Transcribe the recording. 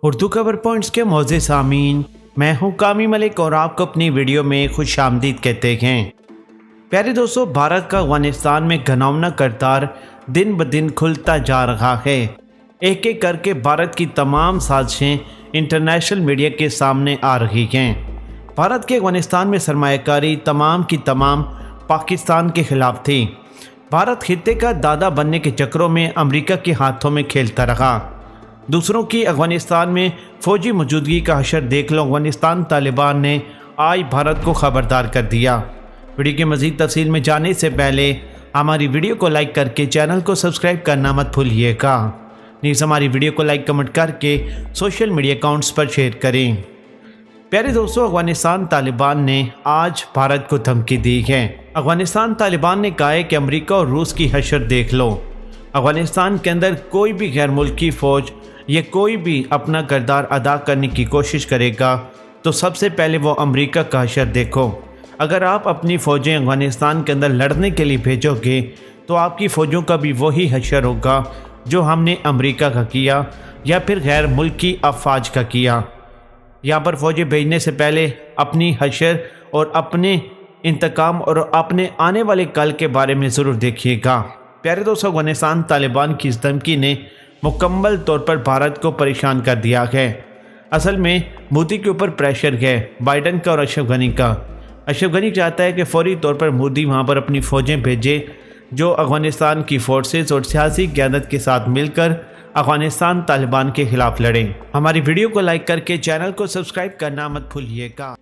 اردو خبر پوائنٹس کے معزز سامعین، میں ہوں کامی ملک اور آپ کو اپنی ویڈیو میں خوش آمدید کہتے ہیں۔ پیارے دوستو، بھارت کا افغانستان میں گھناؤنا کردار دن بدن کھلتا جا رہا ہے۔ ایک ایک کر کے بھارت کی تمام سازشیں انٹرنیشنل میڈیا کے سامنے آ رہی ہیں۔ بھارت کے افغانستان میں سرمایہ کاری تمام کی تمام پاکستان کے خلاف تھی۔ بھارت خطے کا دادا بننے کے چکروں میں امریکہ کے ہاتھوں میں کھیلتا رہا۔ دوسروں کی افغانستان میں فوجی موجودگی کا حشر دیکھ لو افغانستان طالبان نے آج بھارت کو خبردار کر دیا۔ ویڈیو کی مزید تفصیل میں جانے سے پہلے ہماری ویڈیو کو لائک کر کے چینل کو سبسکرائب کرنا مت بھولیے گا۔ نیز ہماری ویڈیو کو لائک کمنٹ کر کے سوشل میڈیا اکاؤنٹس پر شیئر کریں۔ پیارے دوستو، افغانستان طالبان نے آج بھارت کو دھمکی دی ہے۔ افغانستان طالبان نے کہا ہے کہ امریکہ اور روس کی حشر دیکھ لو۔ افغانستان کے اندر کوئی بھی غیر ملکی فوج یا کوئی بھی اپنا کردار ادا کرنے کی کوشش کرے گا تو سب سے پہلے وہ امریکہ کا حشر دیکھو۔ اگر آپ اپنی فوجیں افغانستان کے اندر لڑنے کے لیے بھیجو گے تو آپ کی فوجوں کا بھی وہی حشر ہوگا جو ہم نے امریکہ کا کیا یا پھر غیر ملکی افواج کا کیا۔ یہاں پر فوجیں بھیجنے سے پہلے اپنی حشر اور اپنے انتقام اور اپنے آنے والے کل کے بارے میں ضرور دیکھیے گا۔ پیارے دوستو، افغانستان طالبان کی اس دھمکی نے مکمل طور پر بھارت کو پریشان کر دیا ہے۔ اصل میں مودی کے اوپر پریشر ہے، بائیڈن کا اور اشرف غنی کا۔ اشرف غنی چاہتا ہے کہ فوری طور پر مودی وہاں پر اپنی فوجیں بھیجے جو افغانستان کی فورسز اور سیاسی قیادت کے ساتھ مل کر افغانستان طالبان کے خلاف لڑیں۔ ہماری ویڈیو کو لائک کر کے چینل کو سبسکرائب کرنا مت بھولیے گا۔